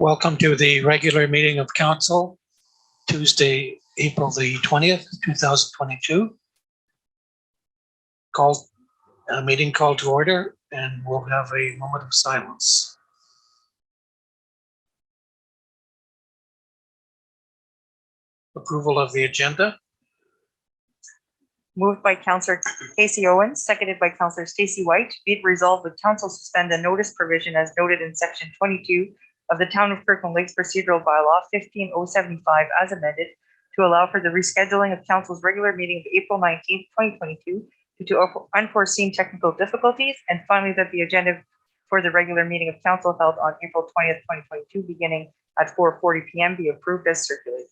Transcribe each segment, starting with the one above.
Welcome to the regular meeting of council, Tuesday, April the 20th, 2022. Meeting called to order, and we'll have a moment of silence. Approval of the agenda. Moved by Councillor Casey Owens, seconded by Councillor Stacey White. Be it resolved that council suspend the notice provision as noted in section 22 of the Town of Kirkland Lakes Procedural Bylaw 15075 as amended to allow for the rescheduling of council's regular meeting of April 19th, 2022 due to unforeseen technical difficulties, and finally that the agenda for the regular meeting of council held on April 20th, 2022 beginning at 4:40 p.m. be approved as circulated.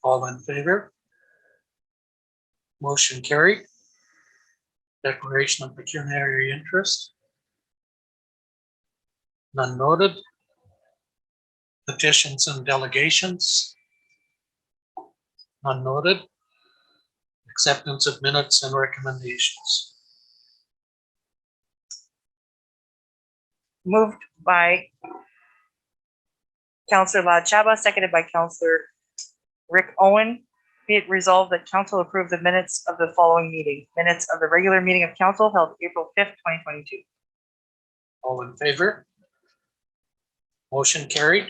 All in favor? Motion carried. Declaration of pecuniary interest. None noted. Petitions and delegations. None noted. Acceptance of minutes and recommendations. Moved by Councillor Lad Chaba, seconded by Councillor Rick Owen. Be it resolved that council approve the minutes of the following meeting. Minutes of the regular meeting of council held April 5th, 2022. All in favor? Motion carried.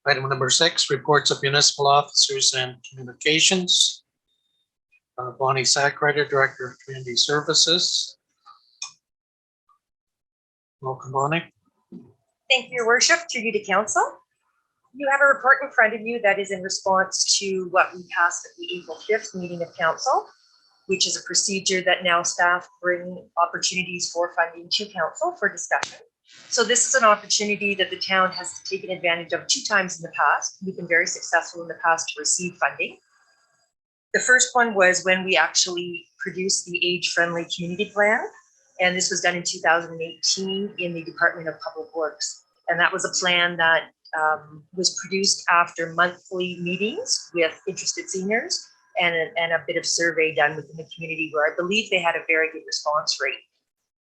Item number 6, reports of municipal officers and communications. Bonnie Sackwriter, Director of Community Services. Welcome, Bonnie. Thank you, Your Worship. Through you to council. You have a report in front of you that is in response to what we passed at the April 5th meeting of council, which is a procedure that now staff bring opportunities for funding to council for discussion. So this is an opportunity that the town has taken advantage of 2 times in the past. We've been very successful in the past to receive funding. The first one was when we actually produced the age-friendly community plan, and this was done in 2018 in the Department of Public Works. And that was a plan that was produced after monthly meetings with interested seniors and a bit of survey done within the community, where I believe they had a very good response rate.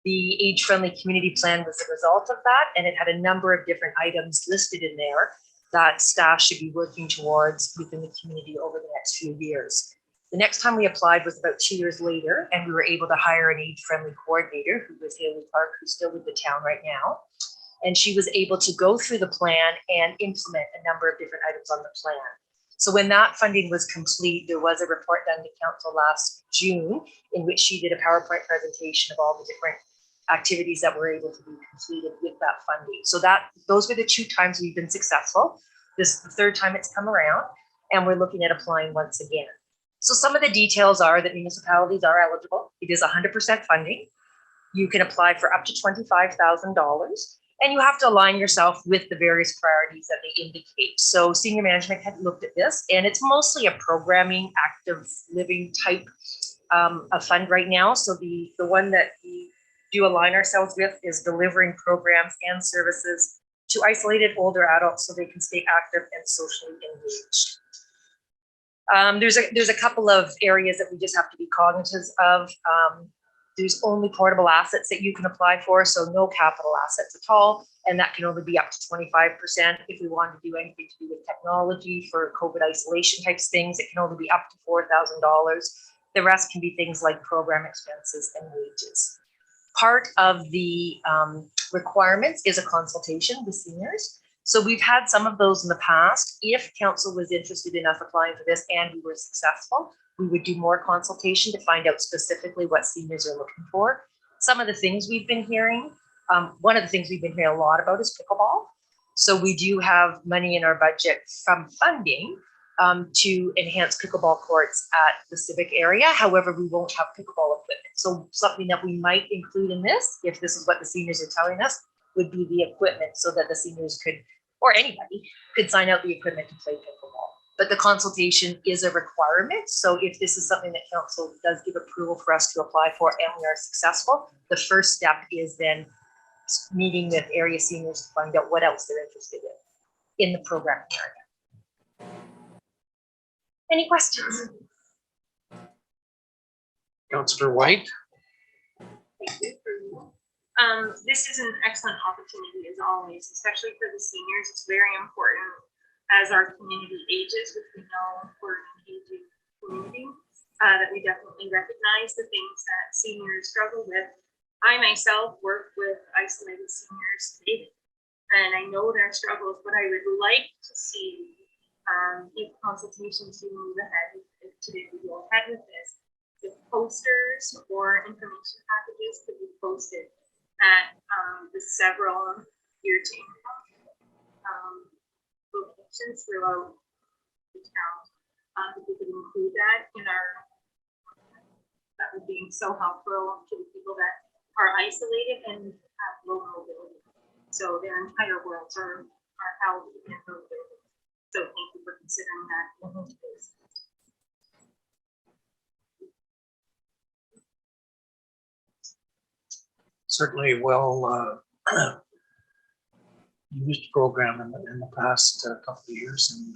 The age-friendly community plan was a result of that, and it had a number of different items listed in there that staff should be working towards within the community over the next few years. The next time we applied was about 2 years later, and we were able to hire an age-friendly coordinator, who was Haley Clark, who's still with the town right now. And she was able to go through the plan and implement a number of different items on the plan. So when that funding was complete, there was a report done to council last June in which she did a PowerPoint presentation of all the different activities that were able to be completed with that funding. So those were the 2 times we've been successful. This is the 3rd time it's come around, and we're looking at applying once again. So some of the details are that municipalities are eligible. It is 100% funding. You can apply for up to $25,000. And you have to align yourself with the various priorities that they indicate. So senior management had looked at this, and it's mostly a programming, active living type of fund right now. So the one that we do align ourselves with is delivering programs and services to isolated older adults so they can stay active and socially engaged. There's a couple of areas that we just have to be cognizant of. There's only portable assets that you can apply for, so no capital assets at all, and that can only be up to 25%. If we want to do anything to do with technology for COVID isolation types things, it can only be up to $4,000. The rest can be things like program expenses and wages. Part of the requirements is a consultation with seniors. So we've had some of those in the past. If council was interested in us applying for this and we were successful, we would do more consultation to find out specifically what seniors are looking for. Some of the things we've been hearing, one of the things we've been hearing a lot about is pickleball. So we do have money in our budget from funding to enhance pickleball courts at the civic area. However, we won't have pickleball equipment. So something that we might include in this, if this is what the seniors are telling us, would be the equipment so that the seniors could, or anybody, could sign out the equipment to play pickleball. But the consultation is a requirement. So if this is something that council does give approval for us to apply for and we are successful, the first step is then meeting with area seniors to find out what else they're interested in the programming area. Any questions? Councillor White. Thank you. This is an excellent opportunity as always, especially for the seniors. It's very important as our community ages, which we know we're an aging community, that we definitely recognize the things that seniors struggle with. I myself work with isolated seniors daily, and I know their struggles, but I would like to see if consultations do move ahead, if today we go ahead with this, if posters or information packages could be posted at the several irritating locations throughout the town. If we could include that in our, that would be so helpful to the people that are isolated and have low mobility. So their entire worlds are held in mobility. So thank you for considering that. Certainly well used program in the past couple of years, and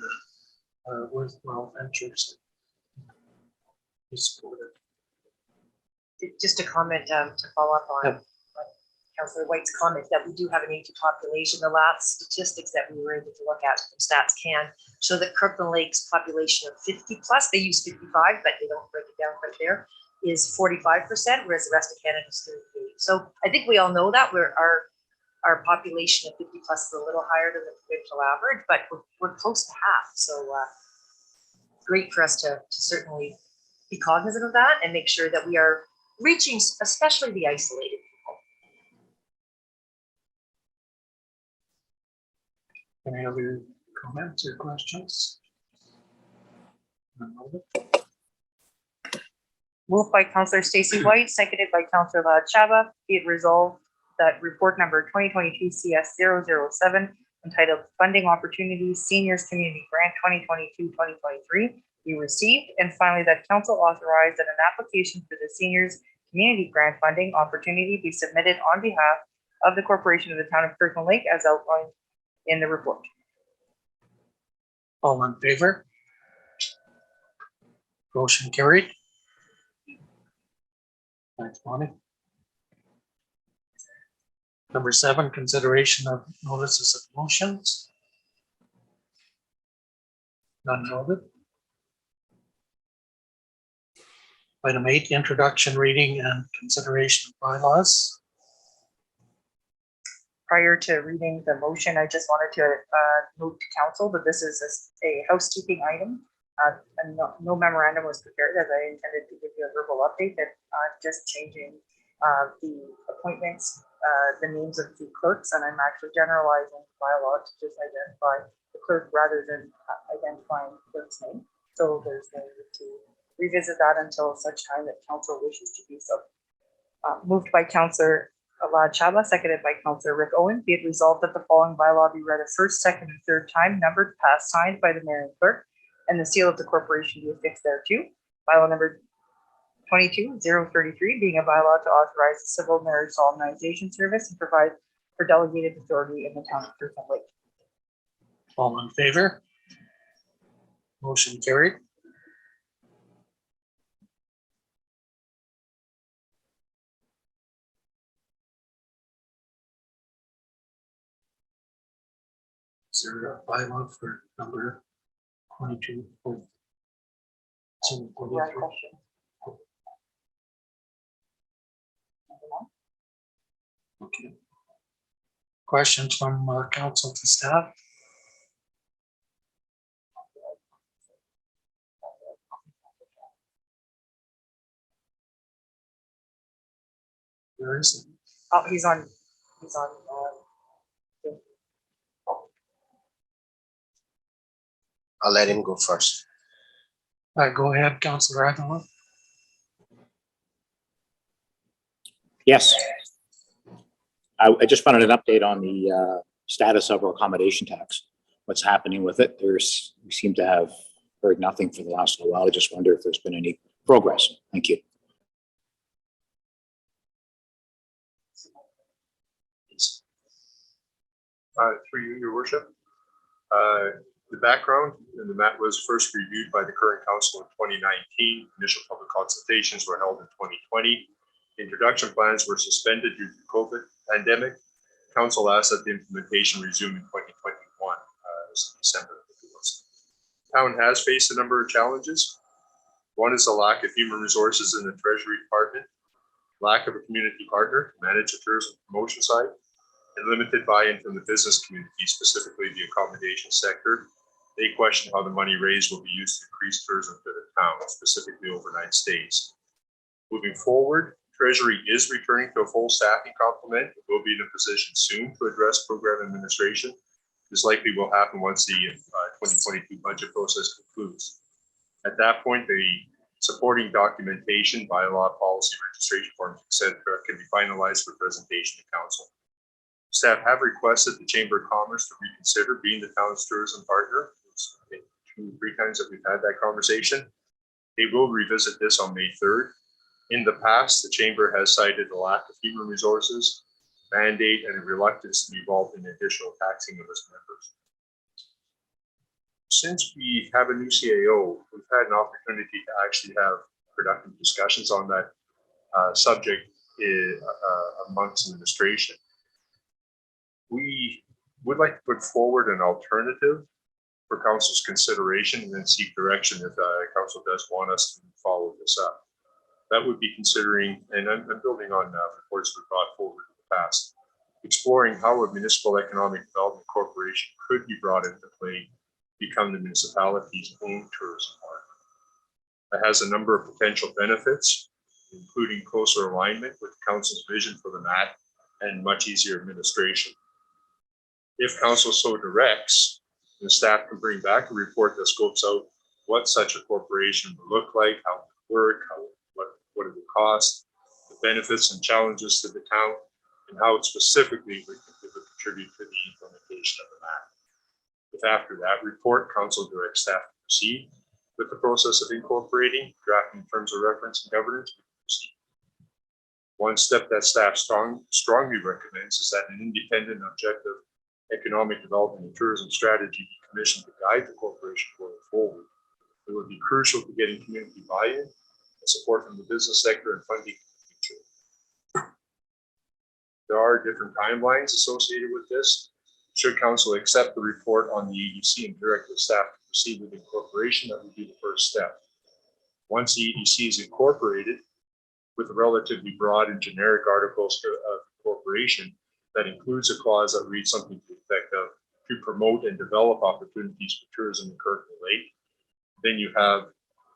worthwhile ventures. We support it. Just a comment to follow up on Councillor White's comment that we do have an aging population. The last statistics that we were able to look at from Stats Can show that Kirkland Lake's population of 50 plus, they use 55, but they don't break it down quite there, is 45%, whereas the rest of Canada is 38. So I think we all know that our population of 50 plus is a little higher than the provincial average, but we're close to half. So great for us to certainly be cognizant of that and make sure that we are reaching especially the isolated people. Any other comments or questions? Moved by Councillor Stacey White, seconded by Councillor Lad Chaba. Be it resolved that report number 2022 CS 007 entitled Funding Opportunities Seniors Community Grant 2022-2023 be received, and finally that council authorize that an application for the Seniors Community Grant Funding Opportunity be submitted on behalf of the Corporation of the Town of Kirkland Lake as outlined in the report. All in favor? Motion carried. Thanks, Bonnie. Number 7, consideration of notices of motions. None noted. Item 8, introduction, reading, and consideration of bylaws. Prior to reading the motion, I just wanted to note to council that this is a housekeeping item. And no memorandum was prepared, as I intended to give you a verbal update that just changing the appointments, the names of the clerks, and I'm actually generalizing the bylaw to just identify the clerk rather than identifying the clerk's name. So there's no need to revisit that until such time that council wishes to do so. Moved by Councillor Lad Chaba, seconded by Councillor Rick Owen. Be it resolved that the following bylaw be read a first, second, and third time, numbered, passed, signed by the mayor and clerk, and the seal of the corporation be affixed thereto. Bylaw number 22-033 being a bylaw to authorize the civil marriage solemnization service and provide for delegated authority in the town of Kirkland Lake. All in favor? Motion carried. Is there a bylaw for number 22? Okay. Questions from council to staff? There is. Oh, he's on. I'll let him go first. Go ahead, Councillor Avila. Yes. I just wanted an update on the status of our accommodation tax. What's happening with it? We seem to have heard nothing for the last little while. I just wonder if there's been any progress. Thank you. Through you, Your Worship. The background and the map was first reviewed by the current council in 2019. Initial public consultations were held in 2020. Introduction plans were suspended due to the COVID pandemic. Council asked that the implementation resume in 2021, December. Town has faced a number of challenges. One is the lack of human resources in the Treasury Department, lack of a community partner to manage the tourism promotion side, and limited buy-in from the business community, specifically the accommodation sector. They question how the money raised will be used to increase tourism to the town, specifically overnight stays. Moving forward, Treasury is returning to a full staffing complement. It will be in a position soon to address program administration. This likely will happen once the 2022 budget process concludes. At that point, the supporting documentation, bylaw, policy, registration forms, etc., can be finalized for presentation to council. Staff have requested the Chamber of Commerce to reconsider being the town's tourism partner. It's been 2 or 3 times that we've had that conversation. They will revisit this on May 3rd. In the past, the Chamber has cited the lack of human resources, mandate, and a reluctance to be involved in additional taxing of its members. Since we have a new CAO, we've had an opportunity to actually have productive discussions on that subject amongst administration. We would like to put forward an alternative for council's consideration and then seek direction if council does want us to follow this up. That would be considering, and I'm building on reports we've brought forward in the past, exploring how a municipal economic development corporation could be brought into play, become the municipality's own tourism partner. That has a number of potential benefits, including closer alignment with the council's vision for the MAT and much easier administration. If council so directs, the staff can bring back a report that scopes out what such a corporation would look like, how it would work, what it would cost, the benefits and challenges to the town, and how it specifically would contribute to the implementation of the MAT. If after that report, council directs staff to proceed with the process of incorporating, drafting terms of reference and governance, we can proceed. One step that staff strongly recommends is that an independent, objective economic development and tourism strategy be commissioned to guide the corporation going forward. It would be crucial to getting community buy-in and support from the business sector and funding in the future. There are different timelines associated with this. Should council accept the report on the EDC and direct the staff to proceed with incorporation, that would be the first step. Once the EDC is incorporated with a relatively broad and generic articles of incorporation, that includes a clause that reads something to the effect of to promote and develop opportunities for tourism in Kirkland Lake, then you have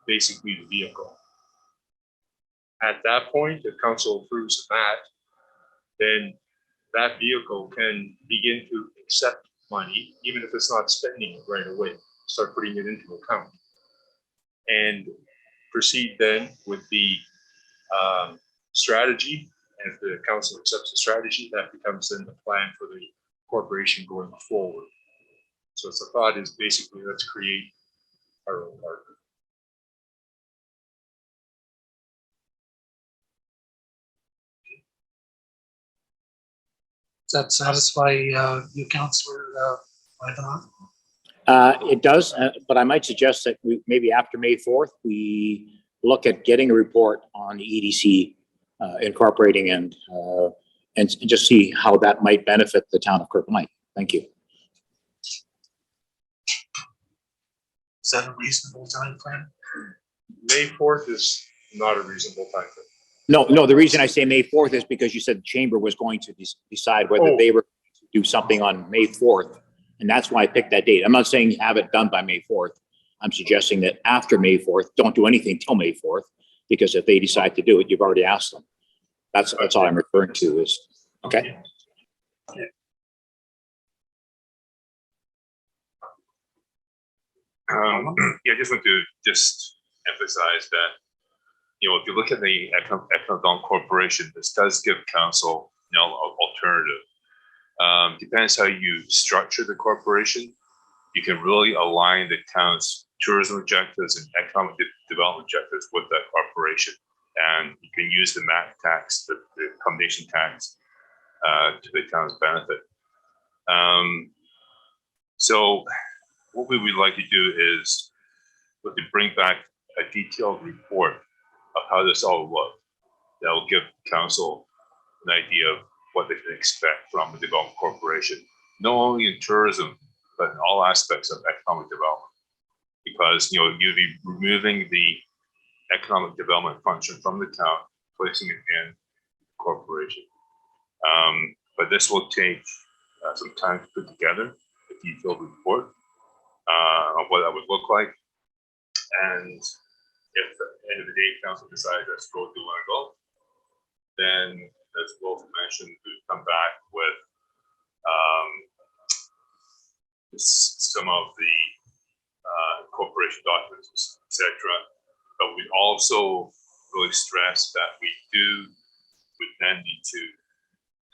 basically the vehicle. At that point, if council approves of that, then that vehicle can begin to accept money, even if it's not spending it right away, start putting it into account. And proceed then with the strategy. And if the council accepts the strategy, that becomes then the plan for the corporation going forward. So it's the thought is basically let's create our own partner. Does that satisfy you, Councillor Ivanov? It does, but I might suggest that we, maybe after May 4th, we look at getting a report on the EDC incorporating and just see how that might benefit the town of Kirkland Lake. Thank you. Is that a reasonable time frame? May 4th is not a reasonable time frame. No, the reason I say May 4th is because you said the chamber was going to decide whether they were to do something on May 4th. And that's why I picked that date. I'm not saying have it done by May 4th. I'm suggesting that after May 4th, don't do anything till May 4th, because if they decide to do it, you've already asked them. That's all I'm referring to is, okay. Yeah, I just want to emphasize that, if you look at the economic development corporation, this does give council, an alternative. Depends how you structure the corporation. You can really align the town's tourism objectives and economic development objectives with that corporation. And you can use the MAT tax, the accommodation tax, to the town's benefit. So what we would like to do is we could bring back a detailed report of how this all looked. that will give council an idea of what they can expect from a development corporation, not only in tourism, but in all aspects of economic development. Because, you know, you'll be removing the economic development function from the town, placing it in corporation. But this will take some time to put together a detailed report of what that would look like. And if at the end of the day, council decides that's the road they want to go, then as Wolf mentioned, we come back with some of the corporation documents, etc. But we also really stress that we then need to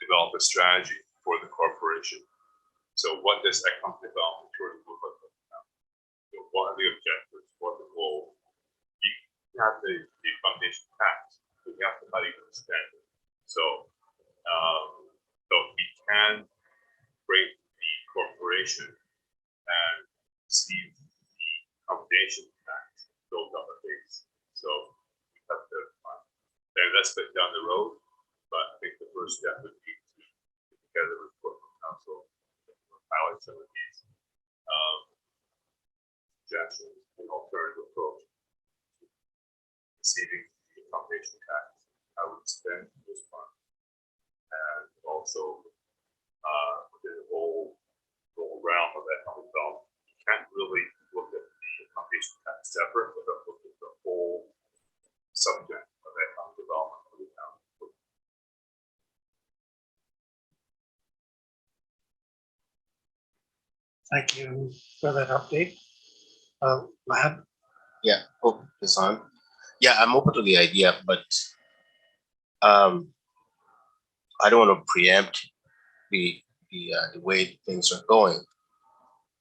develop a strategy for the corporation. So what does economic development tourism look like now? So what are the objectives? What are the goals? You have the foundation tax, but you have to how you spend it. So we can break the corporation and see the foundation tax build up a base. So we have to and that's a bit down the road, but I think the first step would be to put together a report from council, highlight some of these suggestions and alternative approach to receiving the foundation tax, how we spend this fund, and also within the whole realm of economic development. You can't really look at the foundation tax separate without looking at the whole subject of economic development for the town. Thank you for that update. Lab, Yeah, hope it's on. Yeah, I'm open to the idea, but I don't want to preempt the way things are going.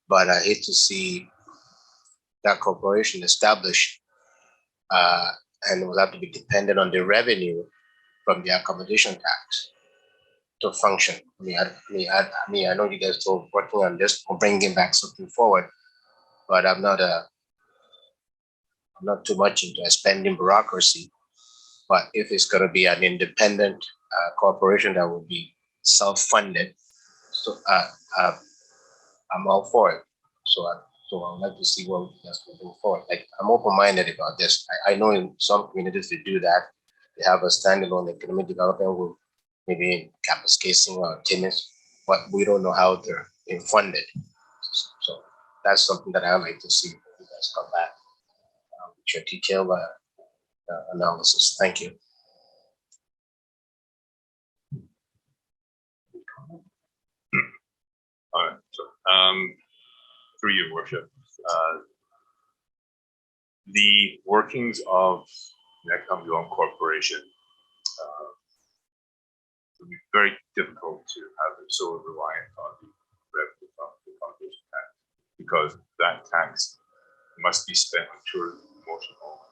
But I hate to see that corporation established and will have to be dependent on the revenue from the accommodation tax to function. I know you guys are working on this or bringing back something forward, but I'm not too much into a spending bureaucracy. But if it's going to be an independent corporation that will be self-funded, so I'm all for it. So I'd like to see what that's moving forward. Like, I'm open-minded about this. I know in some communities they do that. They have a standalone economic development with maybe campus casing or tennis, but we don't know how they're being funded. So that's something that I like to see when you guys come back with your detailed analysis. Thank you. All right, so through your worship, the workings of the economic development corporation would be very difficult to have it so reliant on the revenue from the foundation tax, because that tax must be spent on tourism promotion only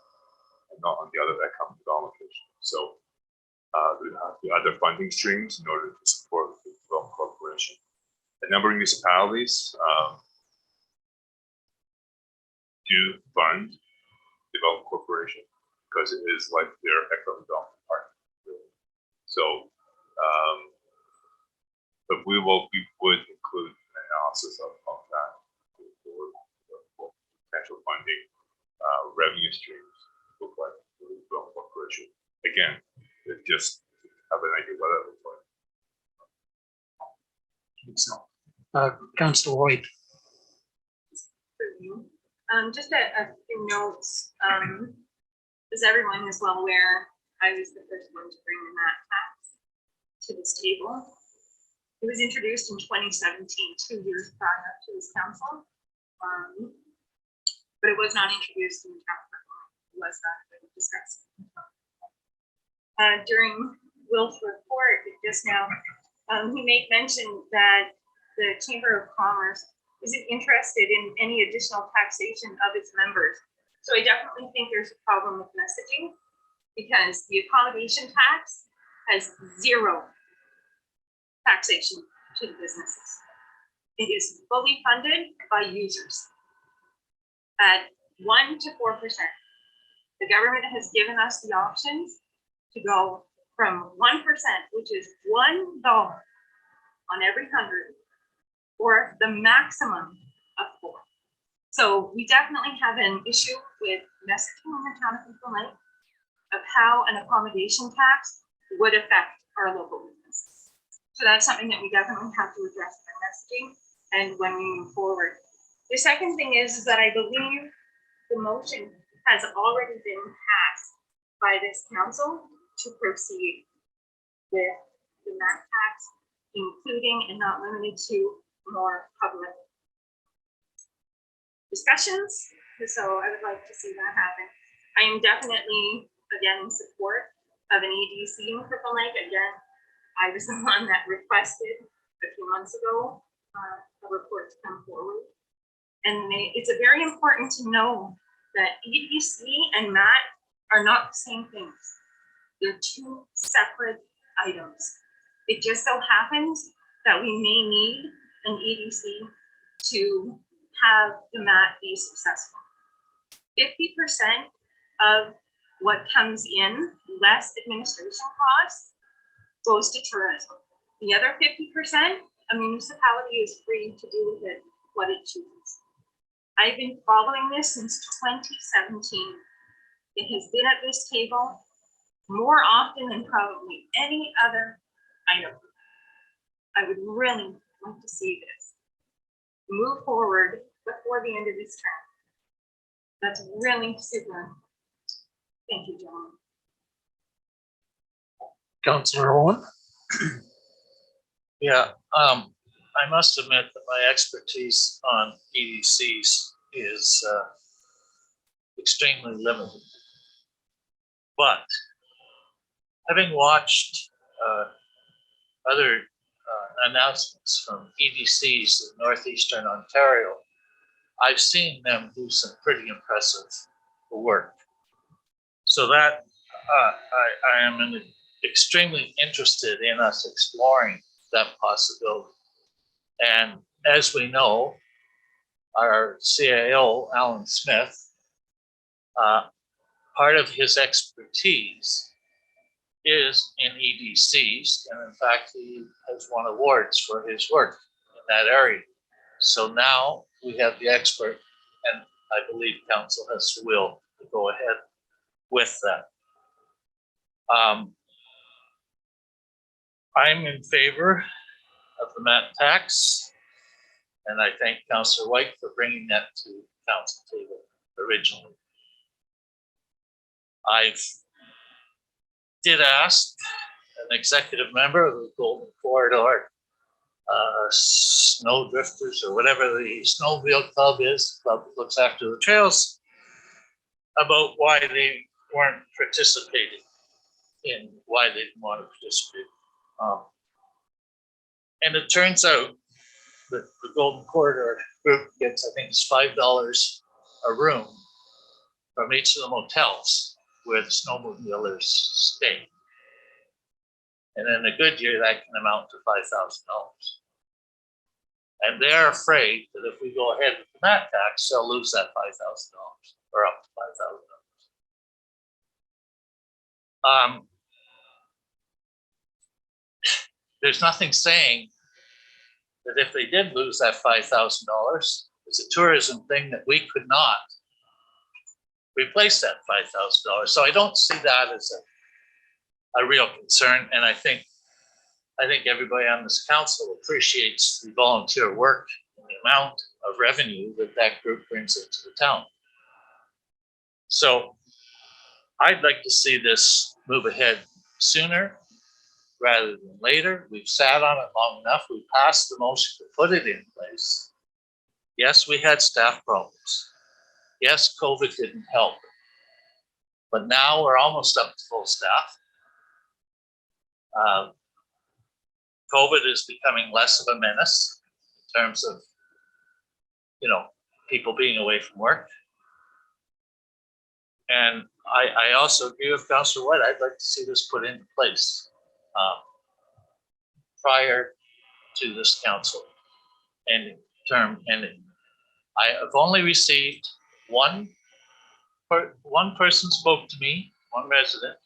and not on the other economic development issues. So there have to be other funding streams in order to support the development corporation. A number of municipalities do fund development corporation because it is like their economic development partner. So, but we would include an analysis of that for potential funding revenue streams look like for the development corporation. Again, it just have an idea what that looks like. Councillor White. For you. Just a few notes. As everyone is well aware, I was the first one to bring the MAT tax to this table. It was introduced in 2017, 2 years prior to this council. But it was not introduced in the town. It was not discussed. During Will's report just now, he made mention that the Chamber of Commerce isn't interested in any additional taxation of its members. So I definitely think there's a problem with messaging, because the accommodation tax has zero taxation to the businesses. It is fully funded by users at 1 to 4%. The government has given us the options to go from 1%, which is $1 on every 100, or the maximum of 4. So we definitely have an issue with messaging in the town of Crystal Lake of how an accommodation tax would affect our local businesses. So that's something that we definitely have to address in our messaging and when we move forward. The second thing is that I believe the motion has already been passed by this council to proceed with the MAC tax, including and not limited to more public discussions. So I would like to see that happen. I am definitely, again, in support of an EDC in Cripple Lake. Again, I was the one that requested a few months ago a report to come forward. And it's very important to know that EDC and MAT are not the same things. They're two separate items. It just so happens that we may need an EDC to have the MAT be successful. 50% of what comes in, less administration costs, goes to tourism. The other 50%, a municipality is free to do with it what it chooses. I've been following this since 2017. It has been at this table more often than probably any other item. I would really like to see this move forward before the end of this term. That's really super. Thank you, John. Councillor Owen. Yeah, I must admit that my expertise on EDCs is extremely limited. But having watched other announcements from EDCs in Northeastern Ontario, I've seen them do some pretty impressive work. So that I am extremely interested in us exploring that possibility. And as we know, our CAO, Alan Smith, part of his expertise is in EDCs. And in fact, he has won awards for his work in that area. So now we have the expert, and I believe council has the will to go ahead with that. I'm in favor of the MAT tax, and I thank Councillor White for bringing that to council table originally. I did ask an executive member of the Golden Corridor Snow Drifters, or whatever the snowmobile club is, club that looks after the trails, about why they weren't participating in why they didn't want to participate. And it turns out that the Golden Corridor group gets, I think it's $5 a room from each of the motels where the snowmobilers stay. And in a good year, that can amount to $5,000. And they're afraid that if we go ahead with the MAT tax, they'll lose that $5,000 or up to $5,000. There's nothing saying that if they did lose that $5,000, it's a tourism thing that we could not replace that $5,000. So I don't see that as a real concern. And I think everybody on this council appreciates the volunteer work and the amount of revenue that that group brings into the town. So I'd like to see this move ahead sooner rather than later. We've sat on it long enough. We passed the motion to put it in place. Yes, we had staff problems. Yes, COVID didn't help. But now we're almost up to full staff. COVID is becoming less of a menace in terms of, people being away from work. And I also agree with Councillor White. I'd like to see this put into place prior to this council ending, term ending. I have only received one person spoke to me, one resident,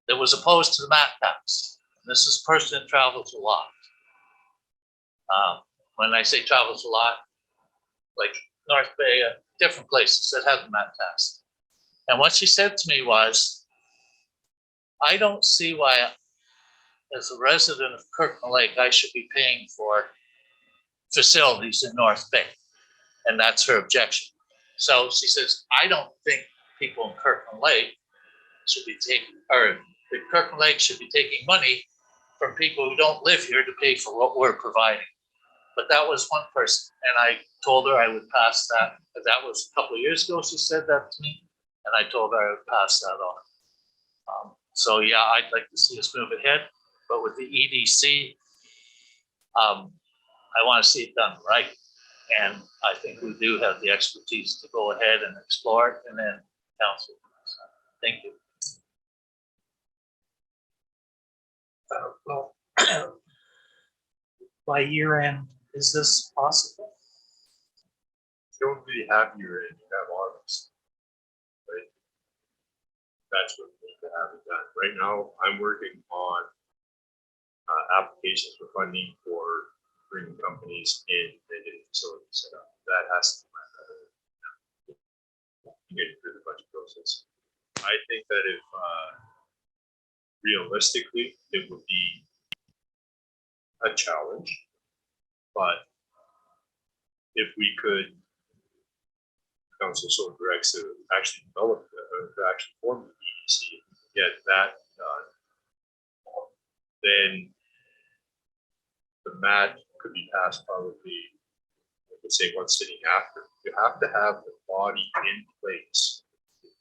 that was opposed to the mat tax. And this is a person that travels a lot. When I say travels a lot, like North Bay, different places that have the mat tax. And what she said to me was, I don't see why, as a resident of Kirkland Lake, I should be paying for facilities in North Bay. And that's her objection. So she says, I don't think people in Kirkland Lake should be taking, or the Kirkland Lake should be taking money from people who don't live here to pay for what we're providing. But that was one person, and I told her I would pass that. That was a couple of years ago, she said that to me, and I told her I would pass that on. So yeah, I'd like to see us move ahead, but with the EDC, I want to see it done right. And I think we do have the expertise to go ahead and explore it, and then council. Thank you. Well, by year end, is this possible? You don't really have year end, you have August. Right? That's what we need to have it done. Right now, I'm working on applications for funding for bringing companies in and getting facilities set up. That has to be get through the budget process. I think that if realistically, it would be a challenge, but if we could, council so directs to actually develop, to actually form the EDC, get that done, then the MAT could be passed probably, I would say, one sitting after. You have to have the body in place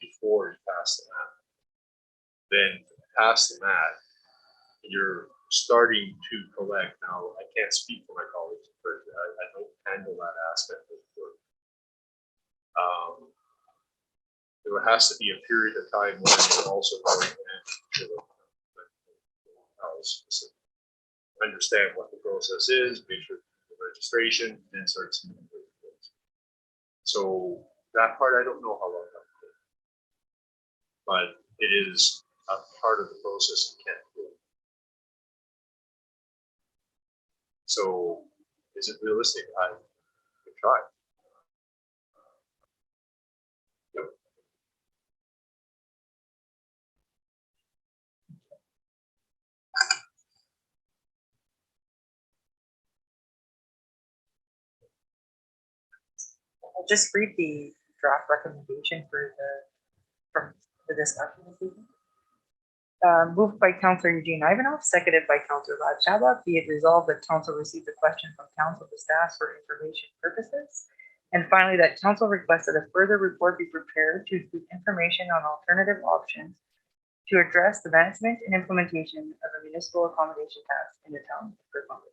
before you pass the MAT. Then pass the MAT, you're starting to collect. Now, I can't speak for my colleagues, but I don't handle that aspect of the work. There has to be a period of time where you're also going to understand what the process is, make sure the registration, and start submitting things. So that part, I don't know how long that will take, but it is a part of the process you can't do. So is it realistic? I can try. Yep. I'll just read the draft recommendation from the discussion this evening. Moved by Councillor Eugene Ivanov, seconded by Councillor Vlad Chabot. Be it resolved that council received a question from council to staff for information purposes. And finally, that council requested a further report be prepared to include information on alternative options to address the management and implementation of a municipal accommodation tax in the town of Kirkland.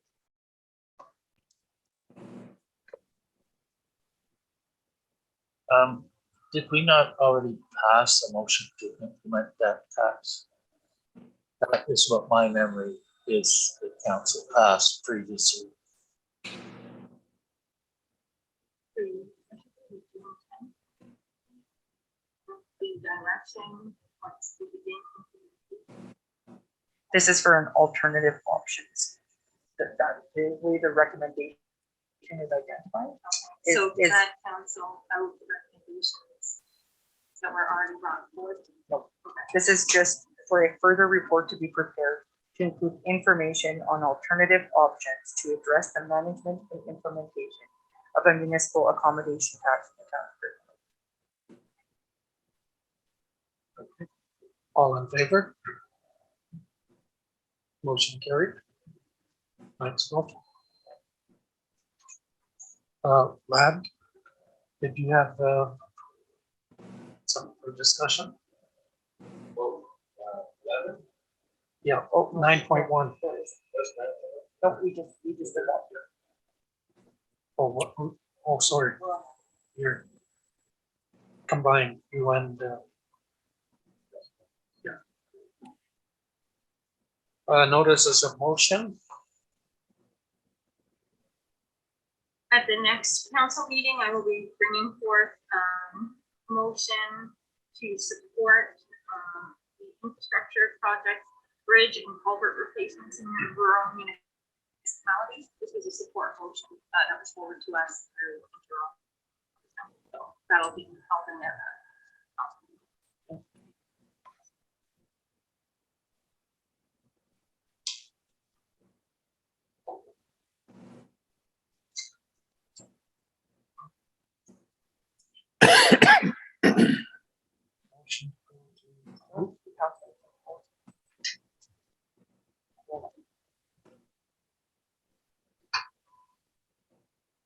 Did we not already pass a motion to implement that tax? That is what my memory is, the council passed previously. The direction, what's the beginning? This is for an alternative options. The way the recommendation is identified. So is- that council out the recommendations that were already brought forward? No. This is just for a further report to be prepared to include information on alternative options to address the management and implementation of a municipal accommodation tax in the town of Kirkland. All in favor? Motion carried. Thanks, Wolf. Lad, did you have some for discussion? Yeah, 9.1. No, we just did that. Oh, what, oh, sorry. You're combined, you and, notices of motion. At the next council meeting, I will be bringing forth motion to support the infrastructure projects, bridge and culvert replacements in rural municipalities. This was a support motion that was forwarded to us through interim. So that'll be held in there.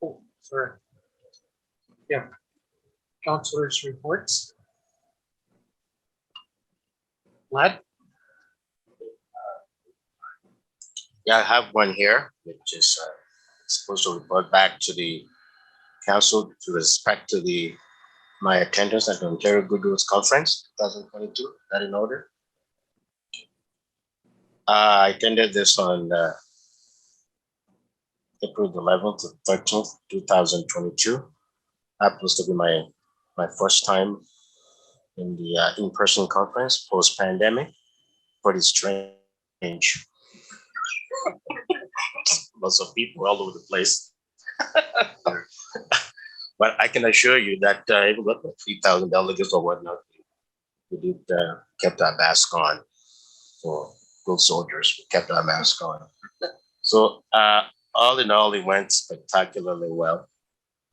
Oh, sorry. Yeah. Councilors' reports. Vlad? Yeah, I have one here, which is supposed to report back to the council to respect to my attendance at the Ontario Good Roads Conference 2022. That in order? I attended this on April 11th to 13th, 2022. That was to be my first time in the in-person conference post-pandemic. Pretty strange. Lots of people all over the place. But I can assure you that even with 3,000 delegates or whatnot, we did kept our mask on. For good soldiers, we kept our mask on. So all in all, it went spectacularly well.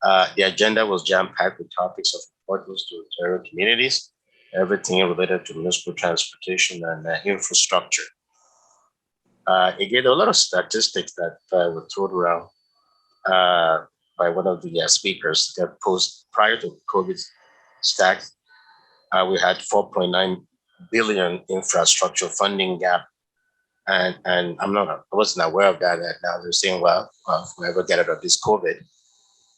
The agenda was jam-packed with topics of importance to Ontario communities, everything related to municipal transportation and infrastructure. It gave a lot of statistics that were thrown around by one of the speakers that posed prior to COVID stack. We had 4.9 billion infrastructure funding gap. And I wasn't aware of that. And now they're saying, well, if we ever get out of this COVID,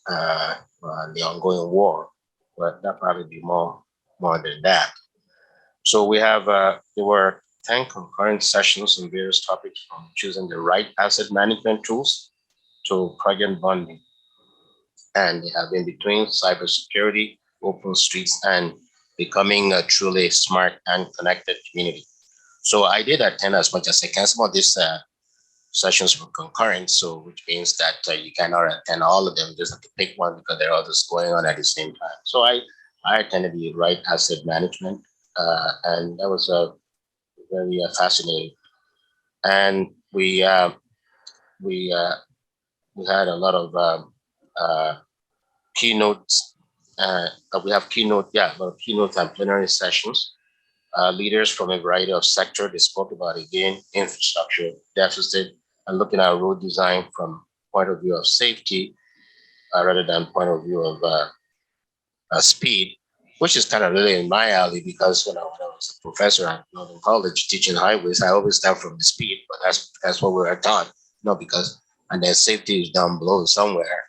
the ongoing war, well, that probably be more than that. So we have, there were 10 concurrent sessions on various topics from choosing the right asset management tools to project bonding. And they have in between cybersecurity, open streets, and becoming a truly smart and connected community. So I did attend as much as I can. Some of these sessions were concurrent, so which means that you cannot attend all of them. You just have to pick one because they're all just going on at the same time. So I attended the right asset management, and that was very fascinating. And we had a lot of keynotes. We have a lot of keynote and plenary sessions. Leaders from a variety of sectors, they spoke about, again, infrastructure deficit and looking at road design from point of view of safety rather than point of view of speed, which is kind of really in my alley because when I was a professor at Northern College teaching highways, I always start from the speed, but that's what we were taught, because, and then safety is down below somewhere.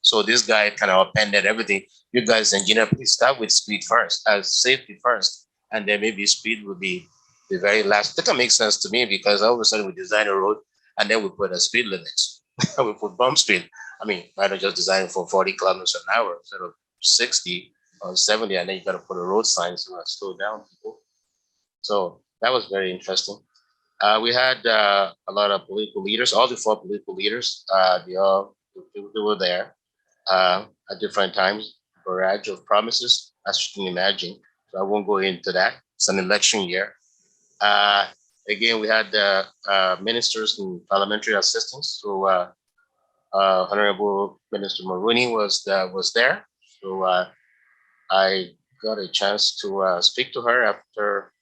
So this guy kind of appended everything. You guys, engineer, please start with speed first, safety first. And then maybe speed would be the very last. That can make sense to me because all of a sudden we design a road and then we put a speed limit. We put bump speed. I mean, why not just design for 40 kilometers an hour instead of 60 or 70, and then you got to put a road sign so that slow down people. So that was very interesting. We had a lot of political leaders, all the 4 political leaders. They were there at different times, barrage of promises, as you can imagine. So I won't go into that. It's an election year. Again, we had ministers and parliamentary assistants. So Honorable Minister Maroney was there. So I got a chance to speak to her after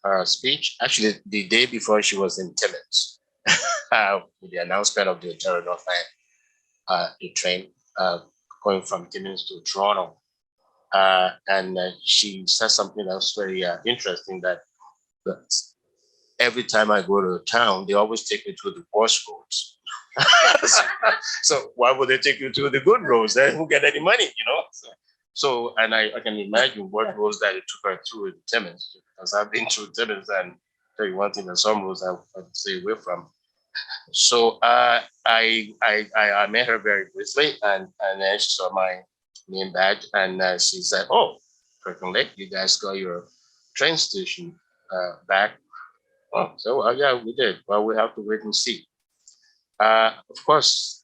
her speech. Actually, the day before she was in Timmins with the announcement of the Ontario North Line, the train going from Timmins to Toronto. And she said something that was very interesting, that every time I go to a town, they always take me to the worst roads. So why would they take you to the good roads? They won't get any money, So and I can imagine what roads that it took her to in Timmins, because I've been through Timmins and tell you one thing, that some roads I'd stay away from. So I met her very briefly, and then she saw my name badge, and she said, "Oh, Kirkland Lake, you guys got your train station back. Oh, so yeah, we did. Well, we have to wait and see. Of course,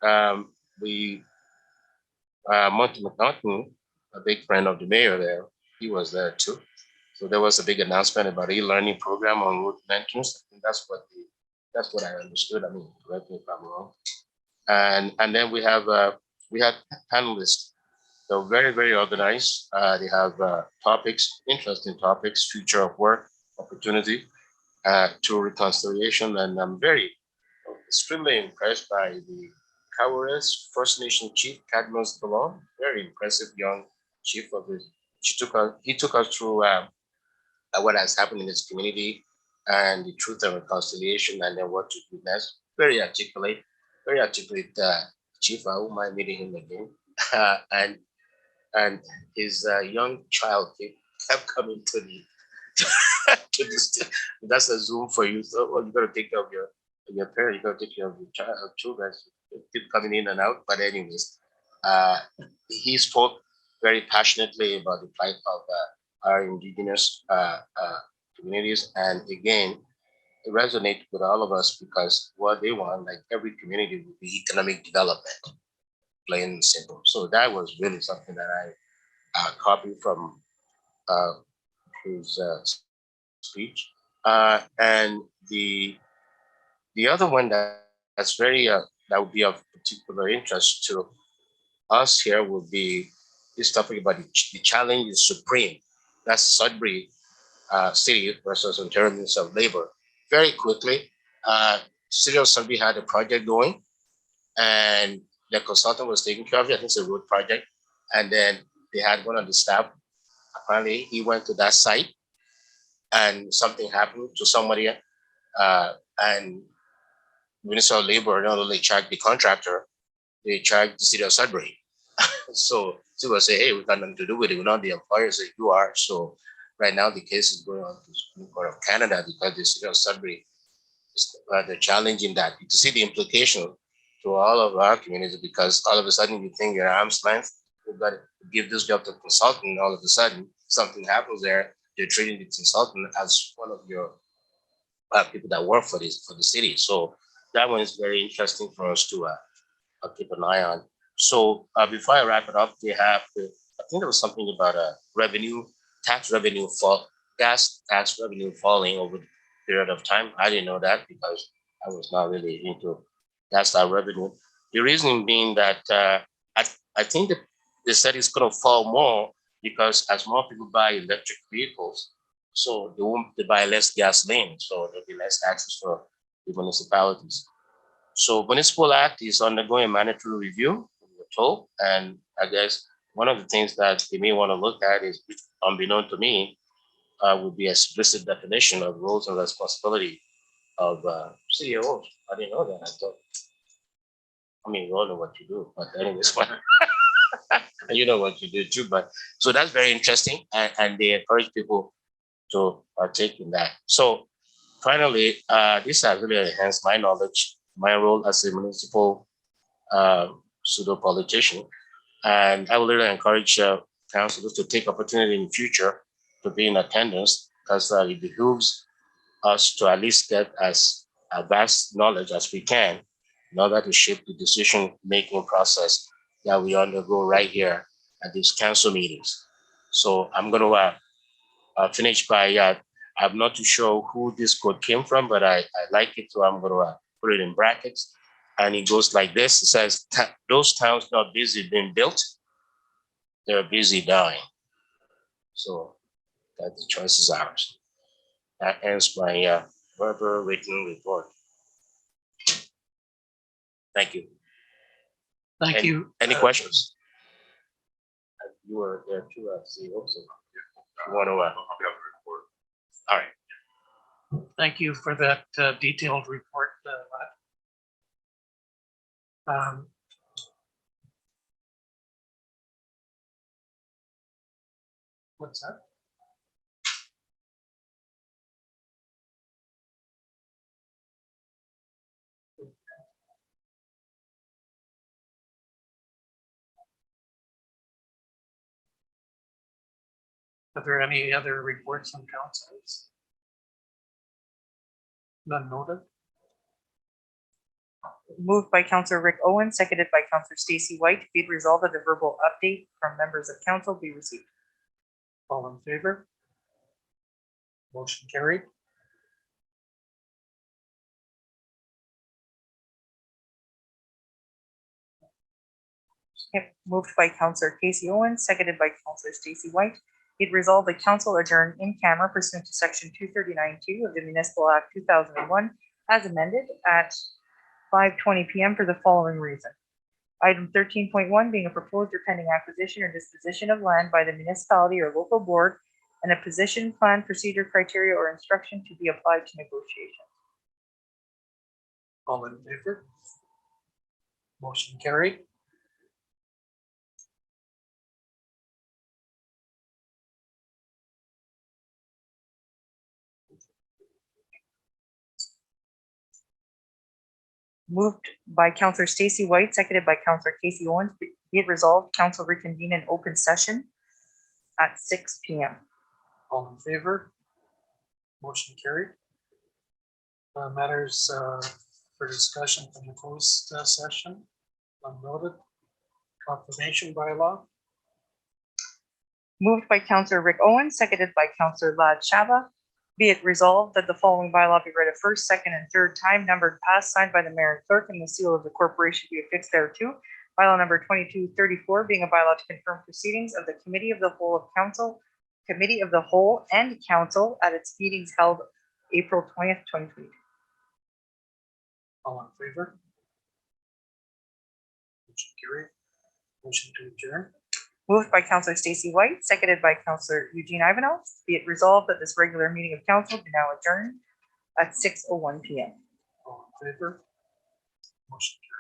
we Monty McNaughton, a big friend of the mayor there, he was there too. So there was a big announcement about e-learning program on road maintenance. I think that's what I understood. I mean, correct me if I'm wrong. And then we had panelists. They're very, very organized. They have topics, interesting topics, future of work, opportunity, to reconciliation. And I'm extremely impressed by the Cowores First Nation Chief, Cadmus Belong. Very impressive young chief of the. He took us through what has happened in his community and the truth and reconciliation, and then what to do next. Very articulate chief. I won't mind meeting him again. and and his young child kept coming to the to this. That's a Zoom for you. So well, you got to take care of your parent. You got to take care of your children. Keep coming in and out. But anyways, he spoke very passionately about the plight of our indigenous communities, and again, it resonates with all of us because what they want, like every community, would be economic development, plain and simple. So that was really something that I copied from his speech. And the other one that's very that would be of particular interest to us here would be this topic about the challenge is supreme. That's Sudbury City versus Ontario Ministry of Labor. Very quickly, City of Sudbury had a project going, and the consultant was taking care of it. I think it's a road project, and then they had one of the staff. Apparently, he went to that site, and something happened to somebody, and Minister of Labor not only charged the contractor, they charged the City of Sudbury. So she will say, hey, we got nothing to do with it. We're not the employer, so you are. So right now the case is going on to the Supreme Court of Canada because the City of Sudbury is they're challenging that. You can see the implication to all of our communities because all of a sudden you think you're arm's length, you've got to give this job to a consultant, and all of a sudden something happens there, they're treating the consultant as one of your people that work for the city. So that one is very interesting for us to keep an eye on. So before I wrap it up, I think there was something about tax revenue gas tax revenue falling over the period of time. I didn't know that because I was not really into gas tax revenue. The reason being that I think that they said it's going to fall more because as more people buy electric vehicles, so they buy less gasoline, so there'll be less taxes for the municipalities. So Municipal Act is undergoing mandatory review, we're told, and I guess one of the things that they may want to look at is, unbeknown to me, would be a explicit definition of roles and responsibility of CEOs. I didn't know that. I thought, I mean, you all know what you do, but anyways, you know what you do too. But so that's very interesting, and they encourage people to partake in that. So finally, this has really enhanced my knowledge, my role as a municipal pseudo politician, and I would really encourage councillors to take opportunity in the future to be in attendance because it behooves us to at least get as vast knowledge as we can in order to shape the decision-making process that we undergo right here at these council meetings. So I'm going to finish by, I'm not too sure who this quote came from, but I like it, so I'm going to put it in brackets. And it goes like this. It says, those towns not busy being built, they're busy dying. So that the choice is ours. That ends my verbal written report. Thank you. Thank you. Any questions? You were there too, CEO, so you want to, all right. Thank you for that detailed report. What's that? Are there any other reports from councils? None noted. Moved by Counselor Rick Owen, seconded by Counselor Stacy White. Be it resolved that the verbal update from members of council be received. All in favor? Motion carried. Okay, moved by Counselor Casey Owen, seconded by Counselor Stacy White. Be it resolved that council adjourn in camera pursuant to section 239(2) of the Municipal Act 2001 as amended at 5:20 PM for the following reason. Item 13.1 being a proposed or pending acquisition or disposition of land by the municipality or local board and a position, plan, procedure, criteria, or instruction to be applied to negotiation. All in favor? Motion carried. Moved by Counselor Stacy White, seconded by Counselor Casey Owens. Be it resolved, council reconvene in open session at 6 PM. All in favor? Motion carried. Matters for discussion from the closed session. Unnoted. Confirmation bylaw. Moved by Counselor Rick Owen, seconded by Counselor Lad Shaba. Be it resolved that the following bylaw be read a first, second, and third time, numbered, passed, signed by the mayor and clerk, and the seal of the corporation be affixed thereto. Bylaw number 2234 being a bylaw to confirm proceedings of the Committee of the Whole of Council, Committee of the Whole and Council at its meetings held April 20th, 2022. All in favor? Motion carried. Motion to adjourn. Moved by Counselor Stacy White, seconded by Counselor Eugene Ivanov. Be it resolved that this regular meeting of council be now adjourned at 6:01 PM. All in favor? Motion carried.